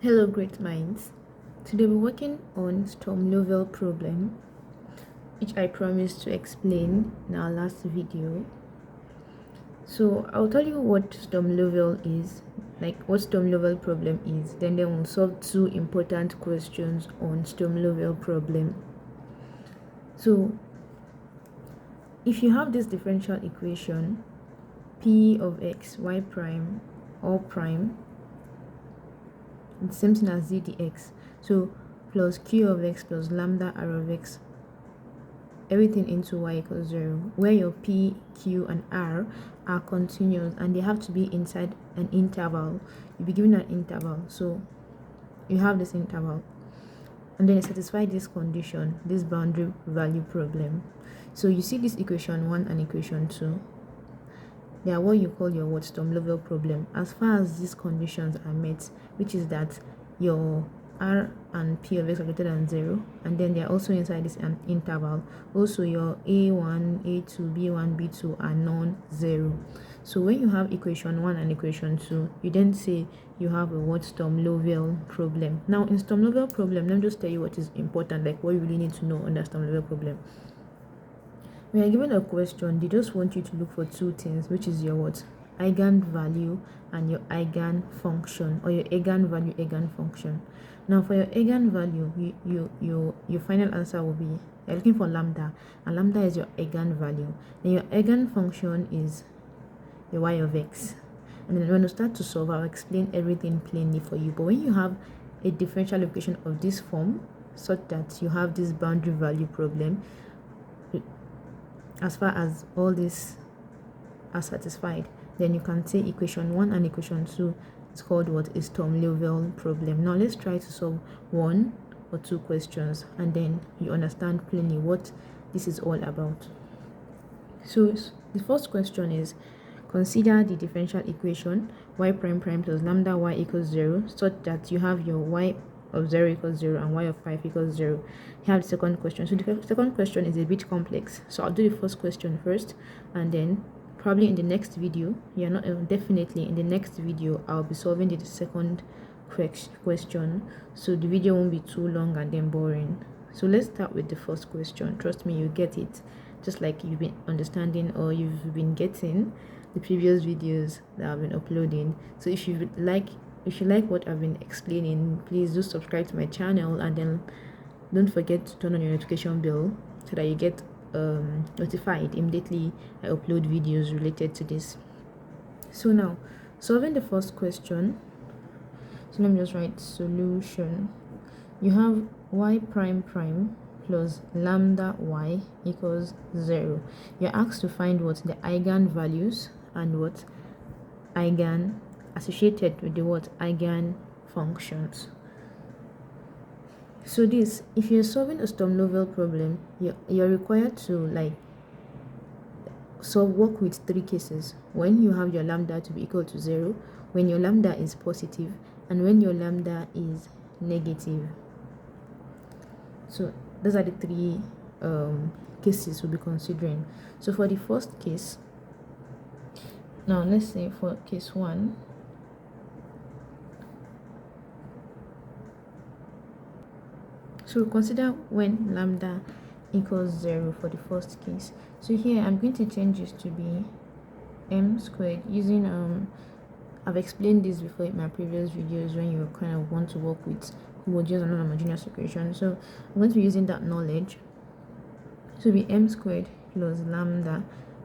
Hello, great minds. Today we're working on Sturm Liouville problem, which I promised to explain in our last video. So I'll tell you what Sturm Liouville is, like what Sturm Liouville problem is. Then we'll solve two important questions on Sturm Liouville problem. So if you have this differential equation, p of x y prime all prime, it's the same thing as z dx. So plus q of x plus lambda r of x, everything into y equals 0, where your p, q, and r are continuous and they have to be inside an interval. You'll be given an interval, so you have this interval, and then you satisfy this condition, this boundary value problem. So you see this equation 1 and equation 2. They are what you call your Sturm Liouville problem as far as these conditions are met, which is that your r and p of x are greater than 0, and then they are also inside this interval. Also your a1, a2, b1, b2 are non-zero. So when you have equation 1 and equation 2, you then say you have a Sturm Liouville problem. Now in Sturm Liouville problem, let me just tell you what is important, like what you really need to know on the Sturm Liouville problem. When you're given a question, they just want you to look for two things, which is your eigenvalue and your eigenfunction, or your eigenvalue, eigenfunction. Now for your eigenvalue, your final answer will be, you're looking for lambda, and lambda is your eigenvalue. Then your eigenfunction is your y of x. And then when you start to solve, I'll explain everything plainly for you. But when you have a differential equation of this form, such that you have this boundary value problem, as far as all this are satisfied, then you can say equation 1 and equation 2 is called a Sturm Liouville problem. Now let's try to solve one or two questions, and then you understand plainly what this is all about. So the first question is, consider the differential equation y prime prime plus lambda y equals 0, such that you have your y of 0 equals 0 and y of 5 equals 0. You have the second question. So the second question is a bit complex, so I'll do the first question first, and then probably in the next video, definitely in the next video, I'll be solving the second question, so the video won't be too long and then boring. So let's start with the first question. Trust me, you get it, just like you've been understanding or you've been getting the previous videos that I've been uploading. So if you like what I've been explaining, please do subscribe to my channel, and then don't forget to turn on your notification bell so that you get notified immediately I upload videos related to this. So now, solving the first question, so let me just write solution. You have y prime prime plus lambda y equals 0. You're asked to find what the eigenvalues and what eigen associated with the eigenfunctions. So this, if you're solving a Sturm Liouville problem, you're required to work with three cases: when you have your lambda to be equal to 0, when your lambda is positive, and when your lambda is negative. So those are the three cases we'll be considering. So for the first case, now let's say for case 1, so consider when lambda equals 0 for the first case. So here I'm going to change this to be m squared using I've explained this before in my previous videos when you kind of want to work with homogeneous and non-homogeneous equations. So I'm going to be using that knowledge. So be m squared plus lambda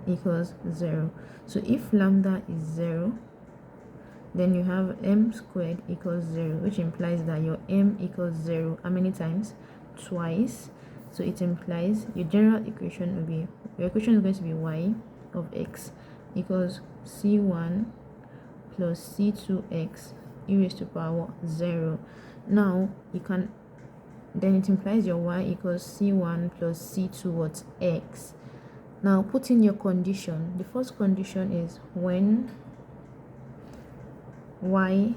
equals 0. So if lambda is 0, then you have m squared equals 0, which implies that your m equals 0 how many times? Twice. So it implies your general equation will be, your equation is going to be y of x equals c1 plus c2x e raised to power 0. Now you can, then it implies your y equals c1 plus c2 what x. Now put in your condition. The first condition is when y,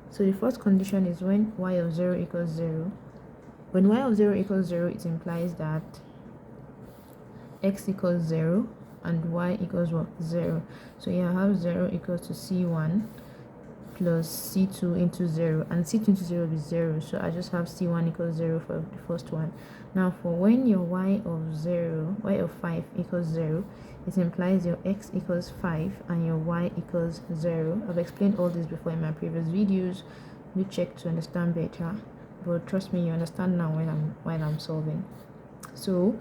so the first condition is when y of 0 equals 0. When y of 0 equals 0, it implies that x equals 0 and y equals what? 0. So you have 0 equals to c1 plus c2 into 0, and c2 into 0 is 0, so I just have c1 equals 0 for the first one. Now for when your y of 5 equals 0, it implies your x equals 5 and your y equals 0. I've explained all this before in my previous videos. You check to understand better, but trust me, you understand now when I'm solving. So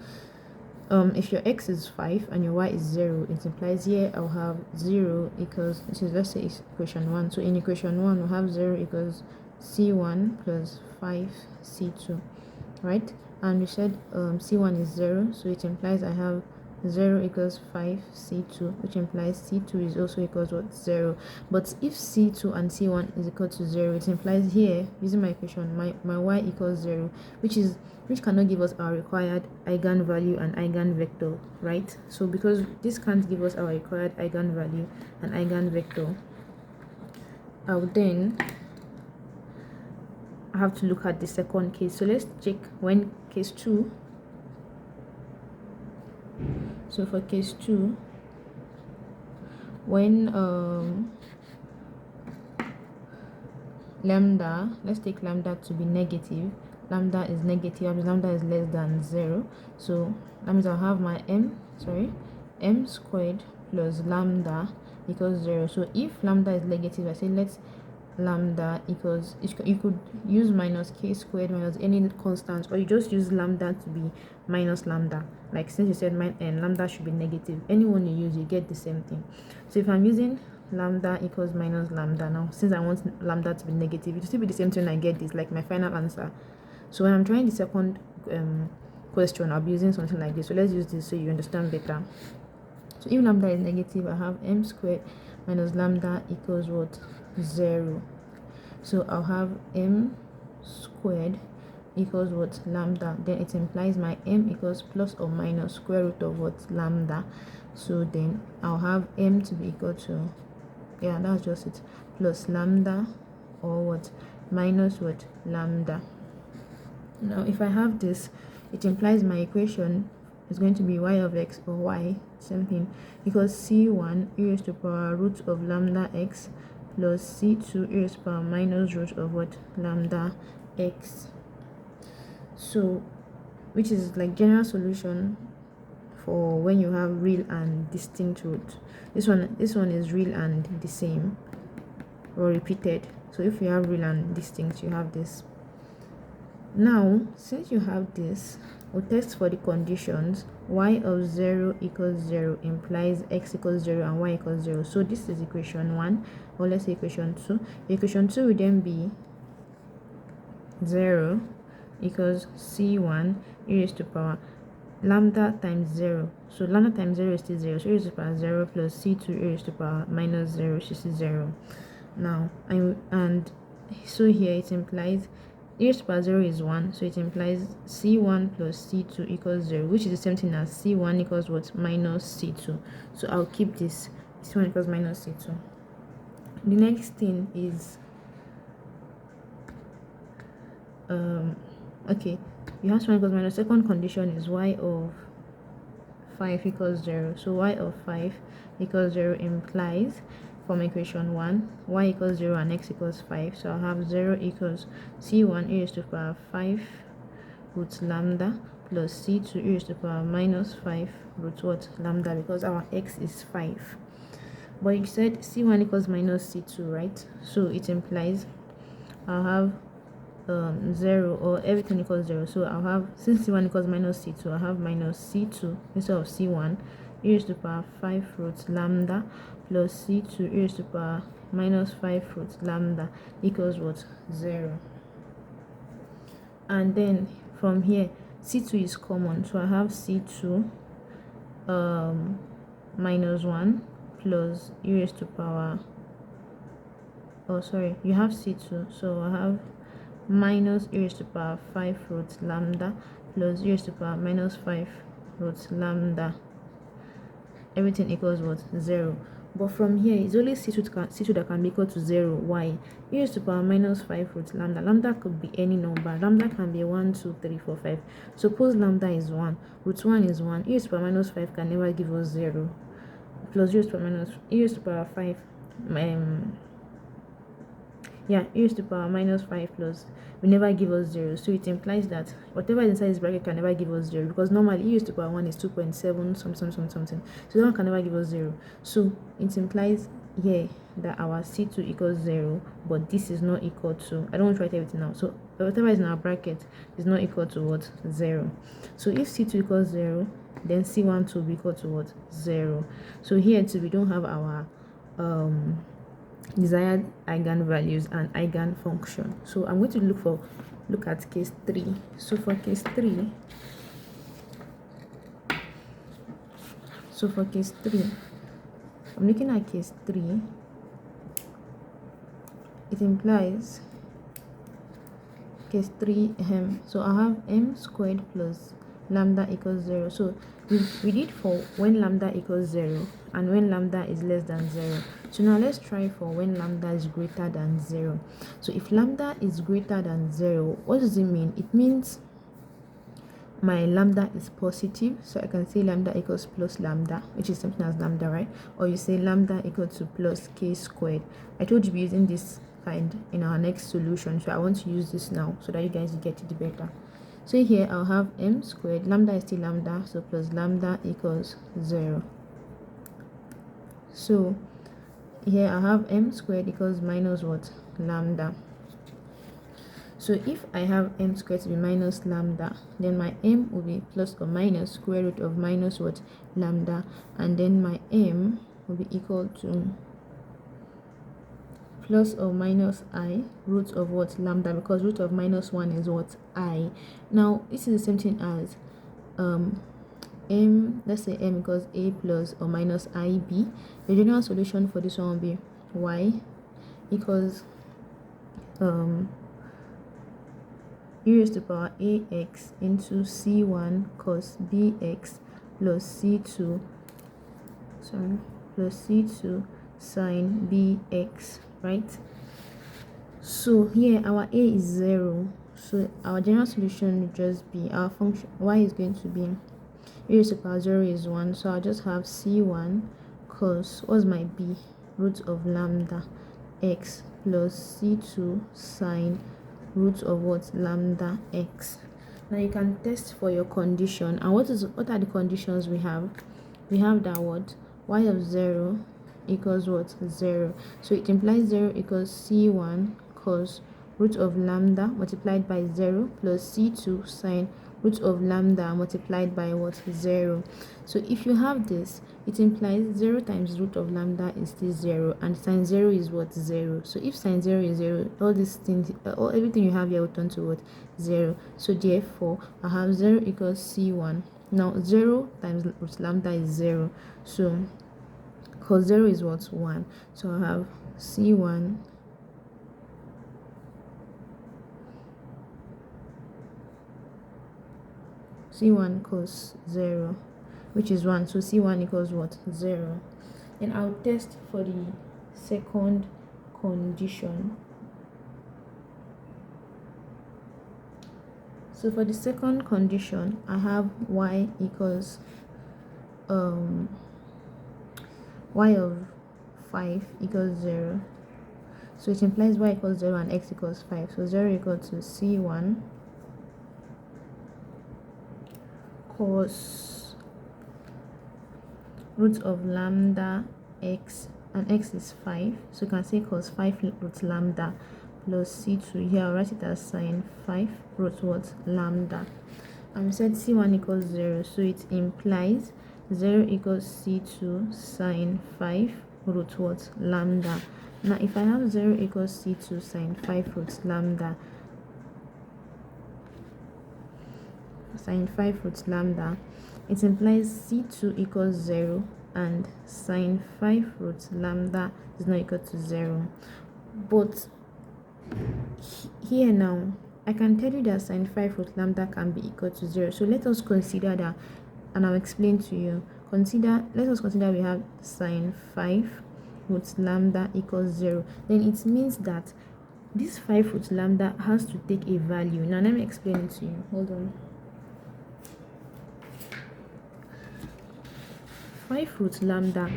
if your x is 5 and your y is 0, it implies here I'll have 0 equals, this is, let's say it's equation 1. So in equation 1 we'll have 0 equals c1 plus 5 c2, right? And we said c1 is 0, so it implies I have 0 equals 5 c2, which implies c2 is also equals what, 0. But if c2 and c1 is equal to 0, it implies here, using my equation, my y equals 0, which cannot give us our required eigenvalue and eigenvector, right? So because this can't give us our required eigenvalue and eigenvector, I would then have to look at the second case. So let's check when case 2. So for case 2, when lambda, let's take lambda to be negative, lambda is negative, lambda is less than 0, so that means I'll have my m squared plus lambda equals 0. So if lambda is negative, I say let's lambda equals, you could use minus k squared minus any constant, or you just use lambda to be minus lambda. Like since you said lambda should be negative, anyone you use, you get the same thing. So if I'm using lambda equals minus lambda, now since I want lambda to be negative, it will still be the same thing. I get this like my final answer. So when I'm trying the second question, I'll be using something like this. So let's use this so you understand better. So if lambda is negative, I have m squared minus lambda equals what, 0. So I'll have m squared equals what, lambda. Then it implies my m equals plus or minus square root of what, lambda. So then I'll have m to be equal to, yeah, that's just it, plus lambda or what, minus what, lambda. Now if I have this, it implies my equation is going to be y of x, or y, same thing, equals c1 e raised to power root of lambda x plus c2 e raised to power minus root of what, lambda x. So which is like general solution for when you have real and distinct root. This one is real and the same or repeated. So if you have real and distinct, you have this. Now since you have this, we'll test for the conditions. Y of 0 equals 0 implies x equals 0 and y equals 0. So this is equation 1, or let's say equation 2. Equation 2 will then be 0 equals c1 e raised to power lambda times 0. So lambda times 0 is still 0, so e raised to power 0 plus c2 e raised to power minus 0, which is 0. Now and so here it implies e raised to power 0 is 1, so it implies c1 plus c2 equals 0, which is the same thing as c1 equals what, minus c2. So I'll keep this, c1 equals minus c2. The next thing is okay, you have c1 equals minus, second condition is y of 5 equals 0. So y of 5 equals 0 implies, from equation 1, y equals 0 and x equals 5. So I'll have 0 equals c1 e raised to power 5 root lambda plus c2 e raised to power minus 5 root what, lambda, because our x is 5. But you said c1 equals minus c2, right? So it implies I'll have 0, or everything equals 0. So I'll have, since c1 equals minus c2, I'll have minus c2 instead of c1 e raised to power 5 root lambda plus c2 e raised to power minus 5 root lambda equals what, 0. And then from here c2 is common, so I have c2 minus 1 plus e raised to power, oh sorry, you have c2, so I have minus e raised to power 5 root lambda plus e raised to power minus 5 root lambda, everything equals what, 0. But from here it's only c2 that can be equal to 0. Why? E raised to power minus 5 root lambda, lambda could be any number, lambda can be 1 2 3 4 5. Suppose lambda is 1, root 1 is 1, e raised to power minus 5 can never give us 0, plus e raised to power minus e raised to power 5 yeah, e raised to power minus 5 plus will never give us 0. So it implies that whatever is inside this bracket can never give us 0, because normally e raised to power 1 is 2.7 something. So that one can never give us 0. So it implies here that our C2 equals 0, but this is not equal to, I don't want to write everything now, so whatever is in our bracket is not equal to what? 0. So if C2 equals 0, then C1 will be equal to what? 0. So here too we don't have our desired eigenvalues and eigenfunction. So I'm going to look at case 3. So for case 3, I'm looking at case 3. It implies case 3 so I have m squared plus lambda equals 0. So we did for when lambda equals 0 and when lambda is less than 0. So now let's try for when lambda is greater than 0. So if lambda is greater than 0, what does it mean? It means my lambda is positive, so I can say lambda equals plus lambda, which is something as lambda, right? Or you say lambda equal to plus k squared. I told you we're using this kind in our next solution, so I want to use this now so that you guys get it better. So here I'll have m squared, lambda is still lambda, so plus lambda equals 0. So here I have m squared equals minus what? Lambda. So if I have m squared to be minus lambda, then my m will be plus or minus square root of minus what? Lambda, and then my m will be equal to plus or minus I root of what? Lambda, because root of minus 1 is what? I. Now this is the same thing as m, let's say m equals a plus or minus ib. The general solution for this one will be y equals e raised to power ax into c1 cos bx plus c2 sin bx, right? So here our a is 0, so our general solution will just be our function y is going to be e raised to power 0 is 1, so I'll just have c1 cos, what's my b, root of lambda x plus c2 sin root of what? Lambda x. Now you can test for your condition. And what are the conditions we have? We have that what? Y of 0 equals what? 0. So it implies 0 equals c1 cos root of lambda multiplied by 0 plus c2 sin root of lambda multiplied by what? 0. So if you have this, it implies 0 times root of lambda is still 0, and sin 0 is what? 0. So if sin 0 is 0, all these things, everything you have here will turn to what? 0. So therefore I have 0 equals c1. Now 0 times root lambda is 0, so cos 0 is what? 1. So I have c1 cos 0, which is 1. So c1 equals what? 0. Then I'll test for the second condition. So for the second condition, I have y equals y of 5 equals 0. So it implies y equals 0 and x equals 5. So 0 equals to c1 cos root of lambda x, and x is 5, so you can say cos 5 root lambda plus c2. Here I'll write it as sin 5 root what? Lambda. And we said c1 equals 0, so it implies 0 equals c2 sin 5 root what? Lambda. Now if I have 0 equals c2 sin 5 root lambda, it implies c2 equals 0 and sin 5 root lambda is not equal to 0. But here now I can tell you that sin 5 root lambda can be equal to 0. So let us consider that, and I'll explain to you. Let us consider we have sin 5 root lambda equals 0. Then it means that this 5 root lambda has to take a value. Now let me explain it to you. Hold on. 5 root lambda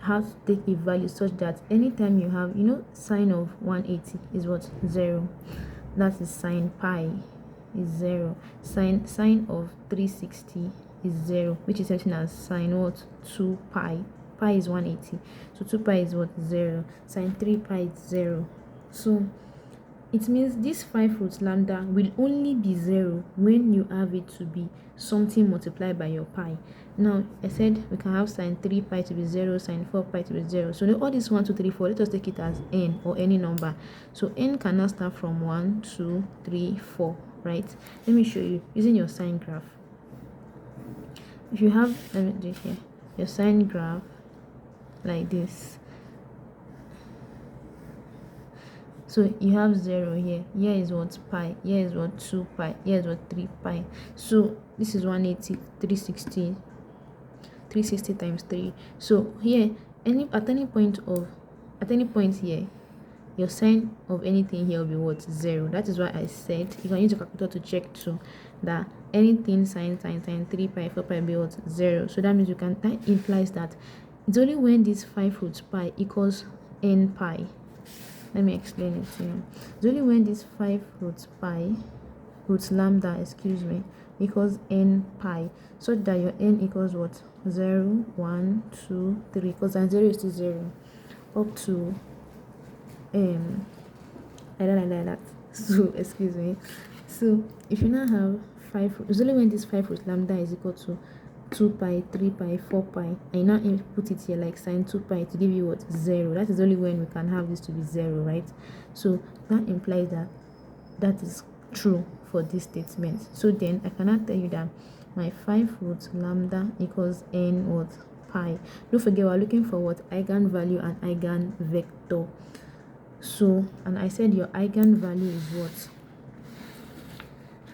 have to take a value such that anytime you have, sine of 180 is what? 0. That is sine pi is 0. Sine of 360 is 0, which is written as sine what? 2 pi. Pi is 180, so 2 pi is what? 0. Sine 3 pi is 0. So it means this 5 root lambda will only be 0 when you have it to be something multiplied by your pi. Now, I said we can have sine 3 pi to be 0, sine 4 pi to be 0. So all this 1, 2, 3, 4, let us take it as n or any number. So n can now start from 1, 2, 3, 4, right? Let me show you using your sine graph. If you have, let me do it here, your sine graph like this. So you have 0 here. Here is what? Pi. Here is what? 2 pi. Here is what? 3 pi. So this is 180, 360. 360 times 3. So here, at any point here, your sine of anything here will be what? 0. That is why I said you can use a calculator to check too that anything sine 3 pi 4 pi will be what? 0. So that means that implies that it's only when this 5 root pi equals n pi. Let me explain it to you. It's only when this 5 root lambda, equals n pi, so that your n equals what? 0, 1, 2, 3, because 0 is to 0 up to I don't like that. So excuse me. So if you now have 5, it's only when this 5 root lambda is equal to 2 pi, 3 pi, 4 pi, and now put it here like sine 2 pi to give you what? 0. That is only when we can have this to be 0, right? So that implies that is true for this statement. So then I cannot tell you that my 5 root lambda equals n what? Pi. Don't forget we're looking for what? Eigenvalue and eigenvector. So, and I said your eigenvalue is what?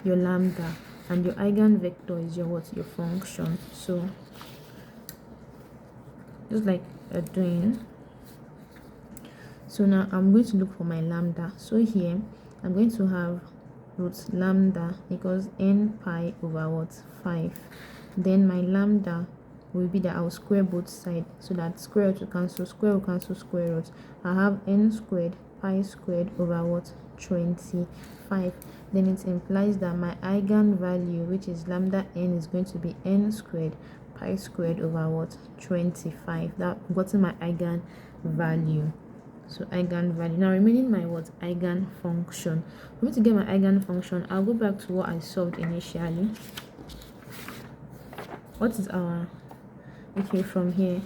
Your lambda. And your eigenvector is your what? Your function. So just like you're doing. So now I'm going to look for my lambda. So here I'm going to have root lambda equals n pi over what? 5. Then my lambda will be that I'll square both sides, so that square root will cancel, square will cancel square root. I have n squared pi squared over what? 25. Then it implies that my eigenvalue, which is lambda n, is going to be n squared pi squared over what? 25. That gotten my eigenvalue. So eigenvalue. Now remaining my what? Eigenfunction. For me to get my eigenfunction, I'll go back to what I solved initially. What is our from here?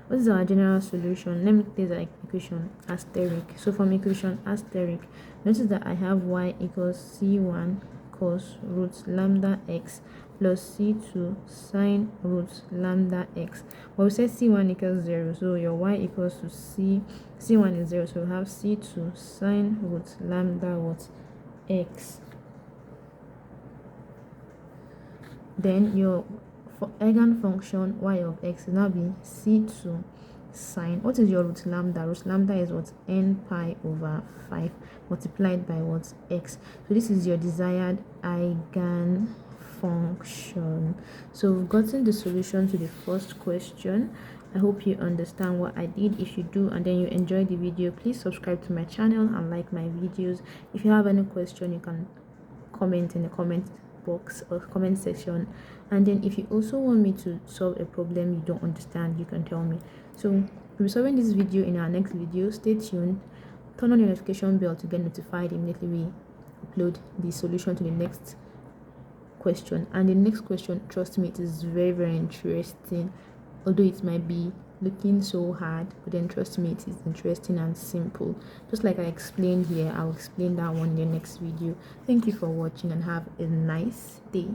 What is our general solution? Let me take the equation asterisk. So from equation asterisk, notice that I have y equals c1 cos root lambda x plus c2 sine root lambda x. But we said c1 equals 0, so your y equals to c1 is 0, so we have c2 sine root lambda what? X. Then your eigenfunction y of x is now be c2 sine, what is your root lambda? Root lambda is what? N pi over 5 multiplied by what? X. So this is your desired eigenfunction. So we've gotten the solution to the first question. I hope you understand what I did. If you do and then you enjoyed the video, please subscribe to my channel and like my videos. If you have any question, you can comment in the comment box or comment section. And then if you also want me to solve a problem you don't understand, you can tell me. So we'll be solving this video in our next video. Stay tuned, turn on your notification bell to get notified immediately we upload the solution to the next question. And the next question, trust me, it is very, very interesting, although it might be looking so hard, but then trust me, it is interesting and simple. Just like I explained here, I'll explain that one in the next video. Thank you for watching and have a nice day.